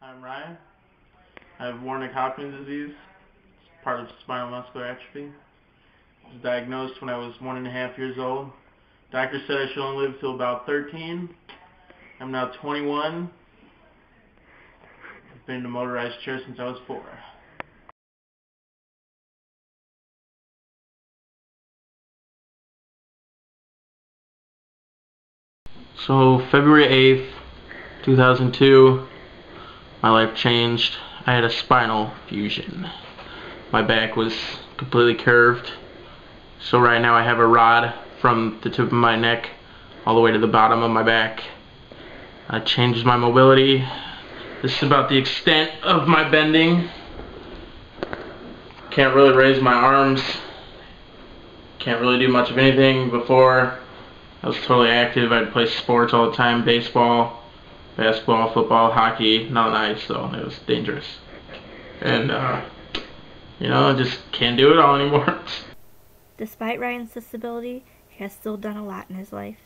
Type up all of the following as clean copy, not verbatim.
I'm Ryan. I have Warnick-Hopkins disease, part of spinal muscular atrophy. I was diagnosed when I was 1.5 years old. Doctor said I should only live till about 13. I'm now 21. I've been in a motorized chair since I was 4. So February 8th, 2002, my life changed. I had a spinal fusion. My back was completely curved. So right now I have a rod from the tip of my neck all the way to the bottom of my back. I changed my mobility. This is about the extent of my bending. Can't really raise my arms. Can't really do much of anything. Before, I was totally active. I'd play sports all the time. Baseball, basketball, football, hockey. Not on ice though. It was dangerous. And, I just can't do it all anymore. Despite Ryan's disability, he has still done a lot in his life.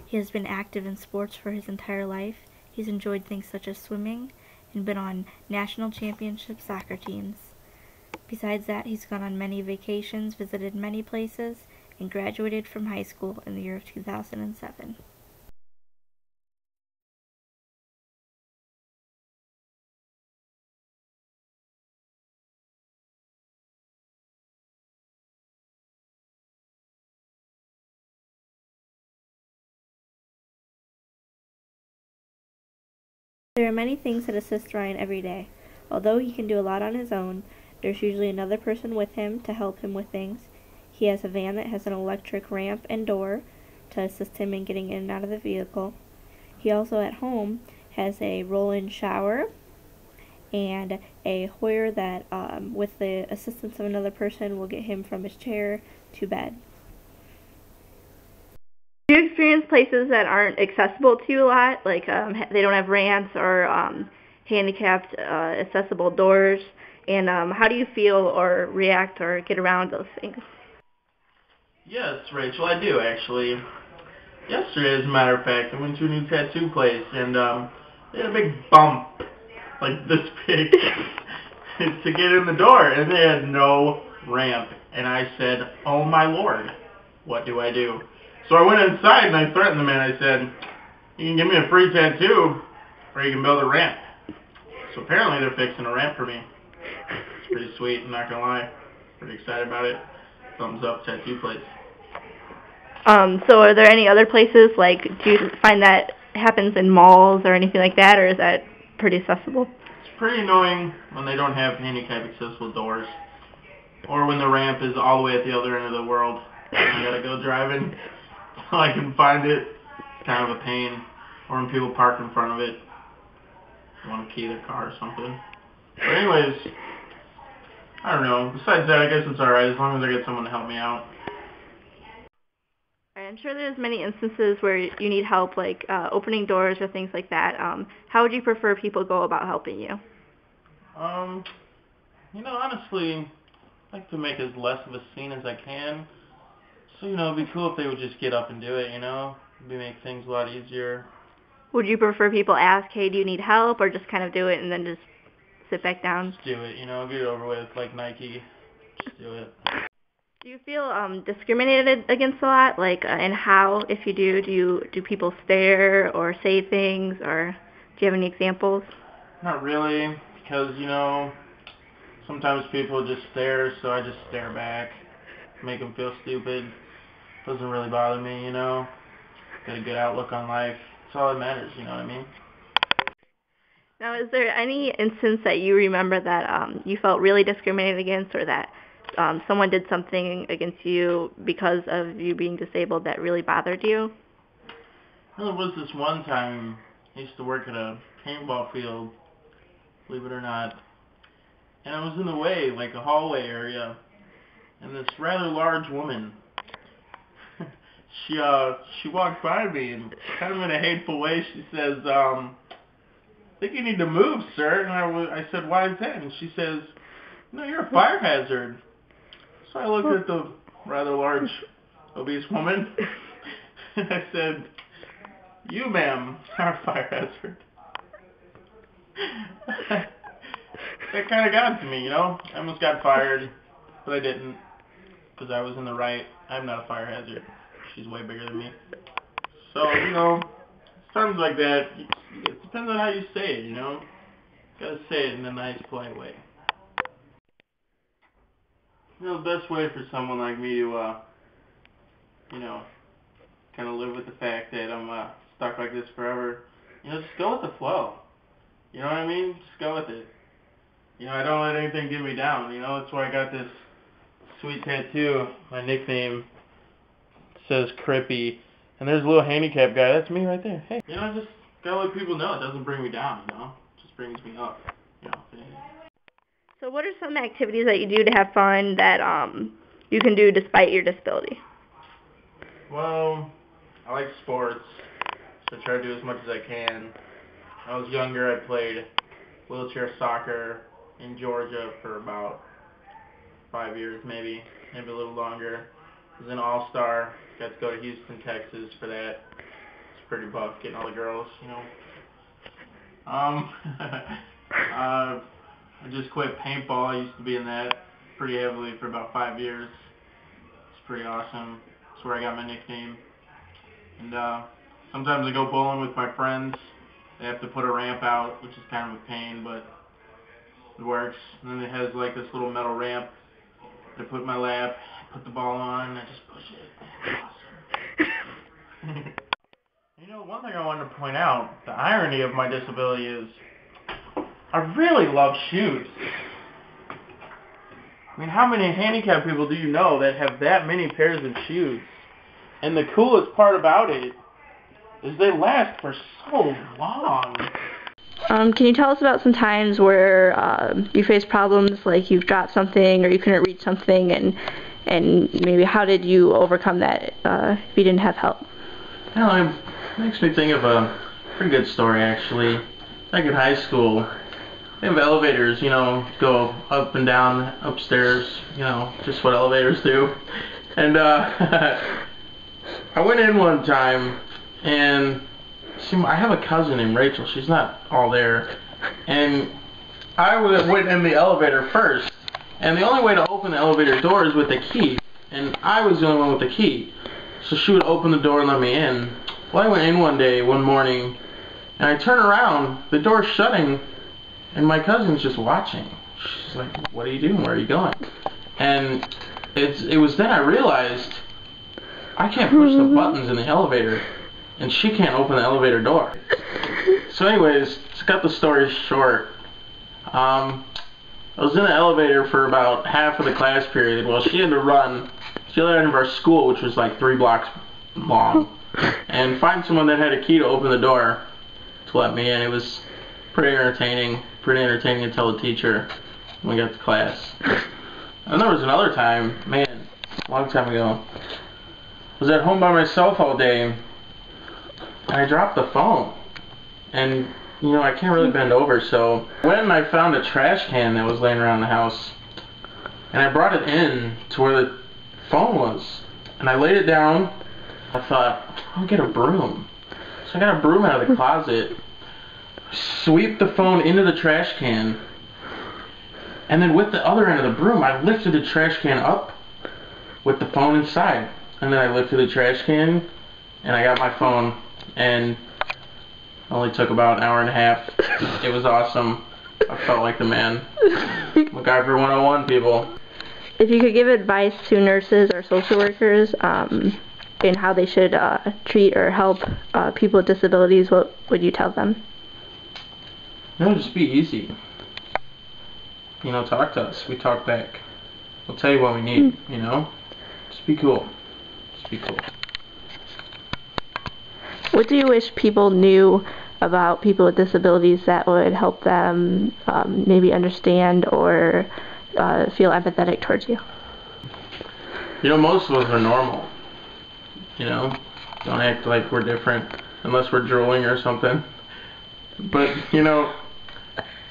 He has been active in sports for his entire life. He's enjoyed things such as swimming and been on national championship soccer teams. Besides that, he's gone on many vacations, visited many places, and graduated from high school in the year of 2007. There are many things that assist Ryan every day. Although he can do a lot on his own, there's usually another person with him to help him with things. He has a van that has an electric ramp and door to assist him in getting in and out of the vehicle. He also at home has a roll-in shower and a Hoyer that, with the assistance of another person, will get him from his chair to bed. Do you experience places that aren't accessible to you a lot, like they don't have ramps or handicapped accessible doors, and how do you feel or react or get around those things? Yes, Rachel, I do actually. Yesterday, as a matter of fact, I went to a new tattoo place and they had a big bump, like this big, to get in the door, and they had no ramp. And I said, "Oh my Lord, what do I do?" So I went inside and I threatened the man. I said, "You can give me a free tattoo, or you can build a ramp." So apparently they're fixing a ramp for me. It's pretty sweet, I'm not gonna lie. Pretty excited about it. Thumbs up, tattoo place. So are there any other places, like, do you find that happens in malls or anything like that, or is that pretty accessible? It's pretty annoying when they don't have handicap accessible doors, or when the ramp is all the way at the other end of the world. I gotta go driving until I can find it. It's kind of a pain. Or when people park in front of it, they want to key their car or something. But anyways, I don't know. Besides that, I guess it's alright as long as I get someone to help me out. I'm sure there's many instances where you need help, like opening doors or things like that. How would you prefer people go about helping you? Honestly, I like to make as less of a scene as I can. So, it'd be cool if they would just get up and do it, It'd make things a lot easier. Would you prefer people ask, hey, do you need help, or just kind of do it and then just sit back down? Just do it, get it over with, like Nike. Just do it. Do you feel discriminated against a lot? Like, and how, if you do people stare or say things, or do you have any examples? Not really, because, sometimes people just stare, so I just stare back. Make them feel stupid. Doesn't really bother me, Got a good outlook on life. That's all that matters, you know what I mean? Now, is there any instance that you remember that you felt really discriminated against, or that someone did something against you because of you being disabled that really bothered you? Well, there was this one time, I used to work at a paintball field, believe it or not, and I was in the way, like a hallway area, and this rather large woman, she walked by me, and kind of in a hateful way, she says, I think you need to move, sir. And I said, why is that? And she says, no, you're a fire hazard. So I looked at the rather large, obese woman, and I said, you, ma'am, are a fire hazard. That kind of got to me, you know? I almost got fired, but I didn't, because I was in the right. I'm not a fire hazard. She's way bigger than me. So, you know, terms like that, it depends on how you say it, you know? You gotta say it in a nice, polite way. You know, the best way for someone like me to, you know, kind of live with the fact that I'm stuck like this forever, you know, just go with the flow. You know what I mean? Just go with it. You know, I don't let anything get me down, you know? That's why I got this sweet tattoo. My nickname says Crippy. And there's a little handicapped guy. That's me right there. Hey. You know, just gotta let people know it doesn't bring me down, you know? It just brings me up, you know? So what are some activities that you do to have fun that you can do despite your disability? Well, I like sports, so I try to do as much as I can. When I was younger, I played wheelchair soccer in Georgia for about 5 years, maybe a little longer. I was an all-star. Got to go to Houston, Texas for that. It's pretty buff getting all the girls, you know. I just quit paintball. I used to be in that pretty heavily for about 5 years. It's pretty awesome. That's where I got my nickname. And sometimes I go bowling with my friends. They have to put a ramp out, which is kind of a pain, but it works. And then it has like this little metal ramp. I put in my lap, put the ball on, and I just push it. Awesome. You know, one thing I wanted to point out, the irony of my disability is I really love shoes. I mean, how many handicapped people do you know that have that many pairs of shoes? And the coolest part about it is they last for so long. Can you tell us about some times where you faced problems, like you've dropped something or you couldn't reach something, and maybe how did you overcome that if you didn't have help? Well, it makes me think of a pretty good story, actually. Back in high school, they have elevators, you know, go up and down, upstairs, you know, just what elevators do. And I went in one time, and see, I have a cousin named Rachel. She's not all there. And I went in the elevator first, and the only way to open the elevator door is with the key. And I was the only one with the key. So she would open the door and let me in. Well, I went in one morning, and I turn around, the door's shutting, and my cousin's just watching. She's like, "What are you doing? Where are you going?" And it was then I realized I can't push the buttons in the elevator, and she can't open the elevator door. So anyways, to cut the story short, I was in the elevator for about half of the class period. Well, she had to run to the other end of our school, which was like 3 blocks long, and find someone that had a key to open the door to let me in. It was pretty entertaining to tell the teacher when we got to class. And there was another time, man, a long time ago, I was at home by myself all day, and I dropped the phone. And, you know, I can't really bend over, so I went and I found a trash can that was laying around the house. And I brought it in to where the phone was. And I laid it down. I thought, I'll get a broom. So I got a broom out of the closet, sweep the phone into the trash can, and then with the other end of the broom, I lifted the trash can up with the phone inside. And then I lifted the trash can, and I got my phone, and it only took about an hour and a half. It was awesome. I felt like the man. MacGyver 101, people. If you could give advice to nurses or social workers in how they should treat or help people with disabilities, what would you tell them? No, just be easy. You know, talk to us. We talk back. We'll tell you what we need, you know? Just be cool. Just be cool. What do you wish people knew about people with disabilities that would help them maybe understand or feel empathetic towards you? You know, most of us are normal. You know? Don't act like we're different unless we're drooling or something. But, you know,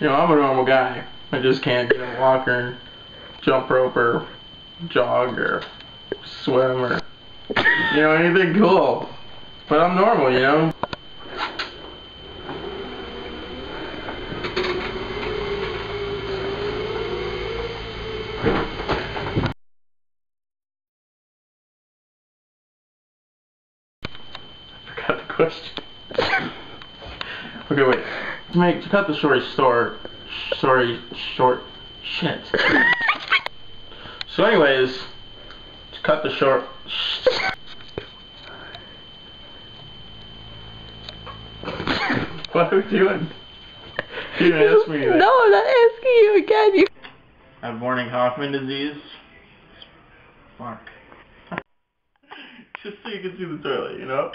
I'm a normal guy. I just can't, you know, walk or jump rope or jog or swim or, you know, anything cool. But I'm normal, you know? question. Okay, wait. To cut the short. Shit. So anyways, to cut the short. What are we doing? You didn't ask me that. No, I'm not asking you again. I have morning Hoffman disease. Fuck. Just so you can see the toilet, you know?